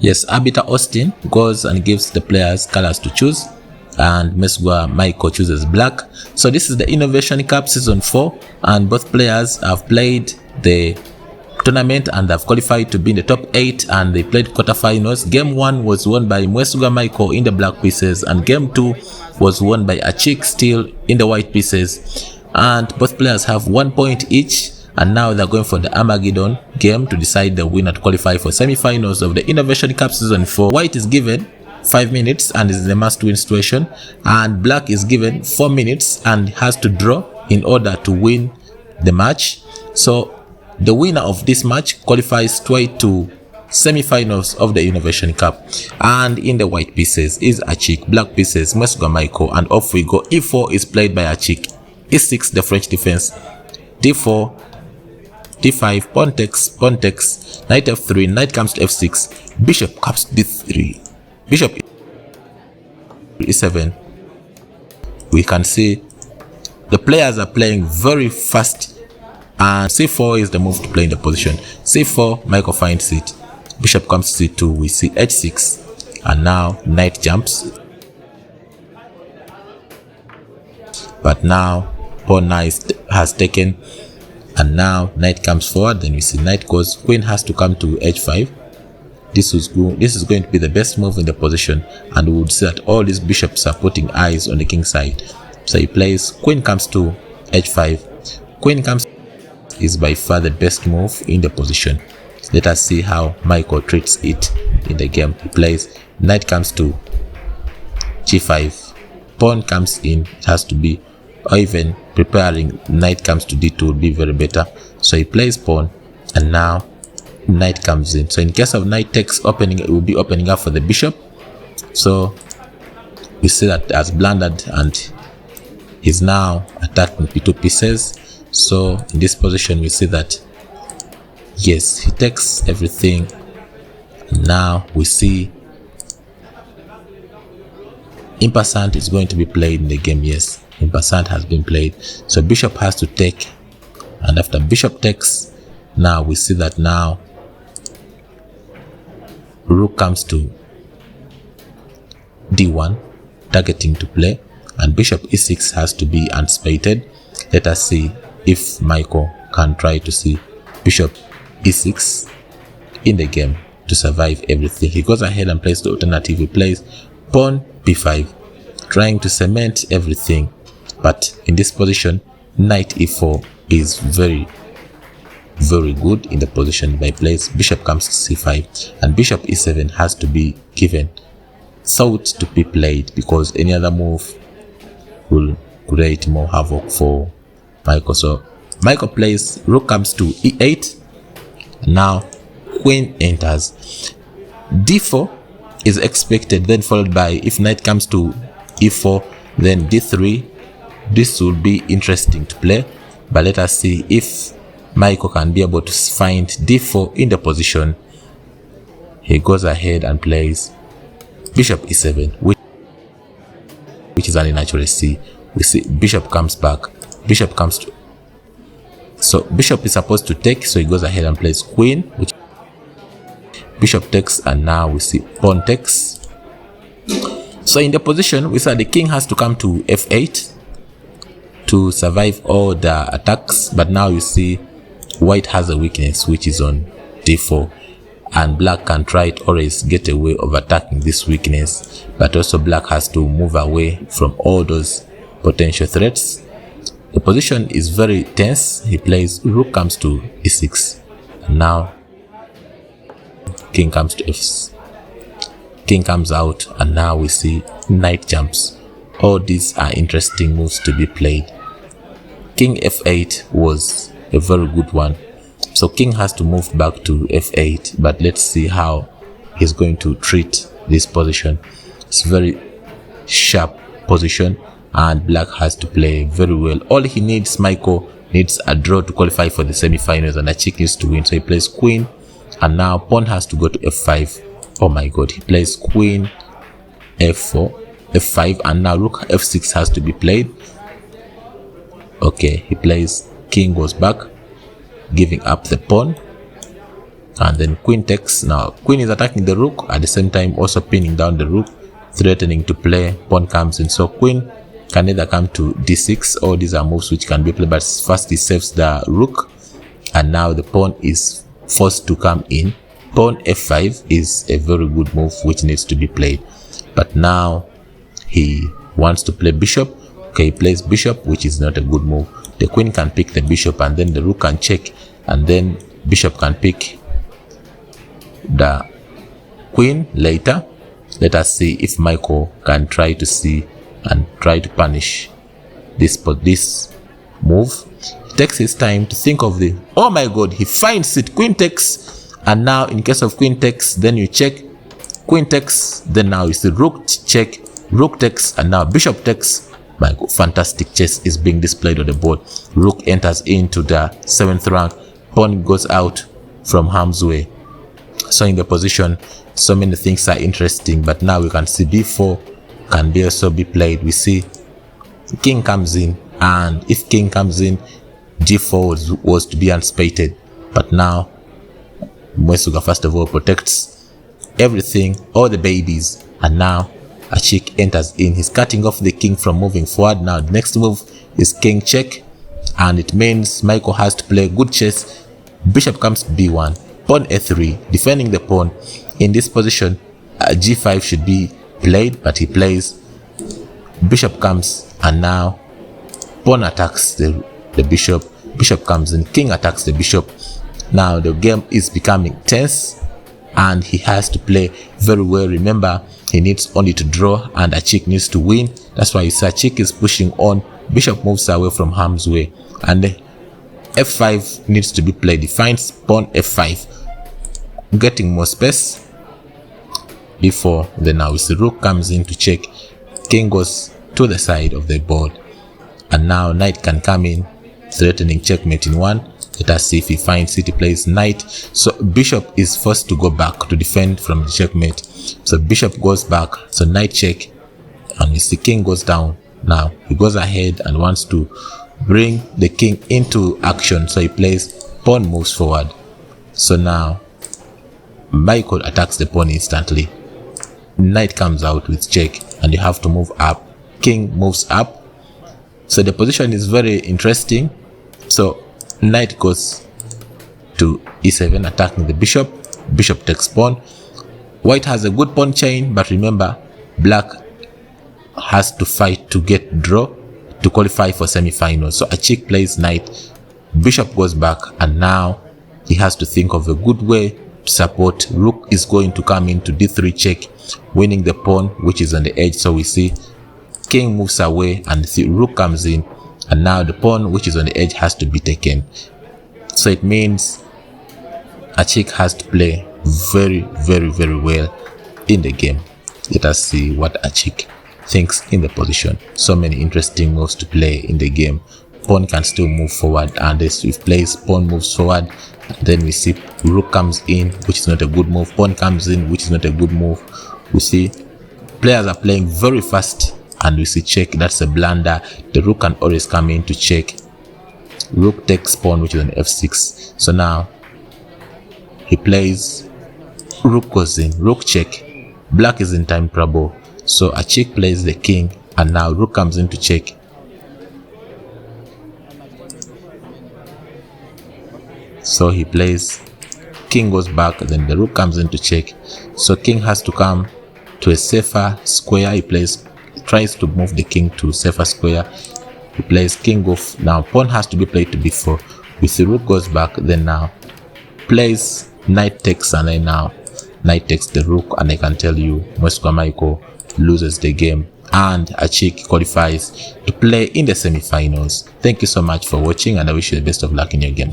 Yes, Arbiter Austin goes and gives the players colors to choose, and Mwesigwa Micheal chooses black. So this is the Innovation Cup Season 4, and both players have played the tournament and have qualified to be in the top 8, and they played quarterfinals. Game 1 was won by Mwesigwa Micheal in the black pieces, and game 2 was won by Achiek still in the white pieces, and both players have 1 point each. And now they're going for the Armageddon game to decide the winner to qualify for semifinals of the Innovation Cup Season 4. White is given 5 minutes and is in a must-win situation, and black is given 4 minutes and has to draw in order to win the match. So the winner of this match qualifies straight to semifinals of the Innovation Cup. And in the white pieces is Achiek, black pieces Mwesigwa Micheal, and off we go. E4 is played by Achiek, E6 the French defense, D4, D5, pawn takes, knight F3, knight comes to F6, bishop comes to D3, bishop E7. We can see the players are playing very fast, and C4 is the move to play in the position. C4, Micheal finds it, bishop comes to C2, we see H6, and now knight jumps. But now pawn has taken, and now knight comes forward. Then we see knight goes, queen has to come to H5. This is going to be the best move in the position, and we would see that all these bishops are putting eyes on the king side. So he plays queen comes to H5. Queen comes is by far the best move in the position. Let us see how Micheal treats it in the game. He plays knight comes to G5. Pawn comes in, it has to be, or even preparing knight comes to D2 would be very better. So he plays pawn, and now knight comes in. So in case of knight takes opening, it will be opening up for the bishop. So we see that as blundered, and he's now attacking P2 pieces. So in this position we see that yes, he takes everything. Now we see impassant is going to be played in the game. Yes, impassant has been played, so bishop has to take, and after bishop takes, now we see that now rook comes to D1, targeting to play, and bishop E6 has to be anticipated. Let us see if Micheal can try to see bishop E6 in the game to survive everything. He goes ahead and plays the alternative. He plays pawn B5, trying to cement everything. But in this position, knight E4 is very good in the position. By plays bishop comes to C5, and bishop E7 has to be given thought to be played, because any other move will create more havoc for Micheal. So Micheal plays rook comes to E8. Now queen enters. D4 is expected, then followed by, if knight comes to E4, then D3. This will be interesting to play, but let us see if Micheal can be able to find D4 in the position. He goes ahead and plays bishop E7, which is an inaccuracy. We see bishop comes back, bishop comes to, so bishop is supposed to take, so he goes ahead and plays queen, which bishop takes, and now we see pawn takes. So in the position we saw the king has to come to F8 to survive all the attacks, but now you see white has a weakness, which is on D4, and black can try to always get away of attacking this weakness, but also black has to move away from all those potential threats. The position is very tense. He plays rook comes to E6, and now king comes to F. King comes out, and now we see knight jumps. All these are interesting moves to be played. King F8 was a very good one, so king has to move back to F8, but let's see how he's going to treat this position. It's a very sharp position, and black has to play very well. All he needs, Micheal needs a draw to qualify for the semi-finals, and Achiek needs to win. So he plays queen, and now pawn has to go to F5. Oh my god, he plays queen F4, F5, and now rook F6 has to be played. Okay, he plays king goes back, giving up the pawn, and then queen takes. Now queen is attacking the rook, at the same time also pinning down the rook, threatening to play. Pawn comes in, so queen can either come to d6, or these are moves which can be played, but first he saves the rook, and now the pawn is forced to come in. Pawn f5 is a very good move which needs to be played, but now he wants to play bishop. Okay, he plays bishop, which is not a good move. The queen can pick the bishop, and then the rook can check, and then bishop can pick the queen later. Let us see if Micheal can try to see and try to punish this move. He takes his time to think of the, oh my god, he finds it. Queen takes, and now in case of queen takes, then you check, queen takes, then now you see rook check, rook takes, and now bishop takes. My god, fantastic chess is being displayed on the board. Rook enters into the 7th rank, pawn goes out from harm's way. So in the position, so many things are interesting, but now we can see b4 can be also be played. We see king comes in, and if king comes in, g4 was to be unspated, but now Mwesigwa first of all protects everything, all the babies, and now Achiek enters in. He's cutting off the king from moving forward. Now the next move is king check, and it means Micheal has to play good chess. Bishop comes to b1, pawn a3, defending the pawn. In this position, g5 should be played, but he plays bishop comes, and now pawn attacks the bishop. Bishop comes in, king attacks the bishop. Now the game is becoming tense, and he has to play very well. Remember, he needs only to draw, and Achiek needs to win. That's why you see Achiek is pushing on. Bishop moves away from harm's way, and f5 needs to be played. He finds pawn f5, getting more space before. Then now we see rook comes in to check. King goes to the side of the board, and now knight can come in, threatening checkmate in one. Let us see if he finds it. He plays knight, so bishop is forced to go back to defend from the checkmate. So bishop goes back, so knight check, and we see king goes down. Now he goes ahead and wants to bring the king into action, so he plays pawn moves forward. So now Micheal attacks the pawn instantly. Knight comes out with check, and you have to move up. King moves up, so the position is very interesting. So knight goes to e7, attacking the bishop. Bishop takes pawn. White has a good pawn chain, but remember, black has to fight to get draw to qualify for semi-finals. So Achiek plays knight, bishop goes back, and now he has to think of a good way to support. Rook is going to come into d3 check, winning the pawn which is on the edge. So we see king moves away, and the rook comes in, and now the pawn which is on the edge has to be taken. So it means Achiek has to play very well in the game. Let us see what Achiek thinks in the position. So many interesting moves to play in the game. Pawn can still move forward, and if he plays pawn moves forward, then we see rook comes in, which is not a good move. Pawn comes in, which is not a good move. We see players are playing very fast, and we see check. That's a blunder. The rook can always come in to check. Rook takes pawn, which is on f6. So now he plays rook goes in, rook check. Black is in time trouble, so Achiek plays the king, and now rook comes in to check. So he plays king goes back, then the rook comes in to check. So king has to come to a safer square. He tries to move the king to safer square. He plays king off. Now pawn has to be played to b4. With the rook goes back, then now plays knight takes, and then now knight takes the rook, and I can tell you Mwesigwa Micheal loses the game, and Achiek qualifies to play in the semi-finals. Thank you so much for watching, and I wish you the best of luck in your games.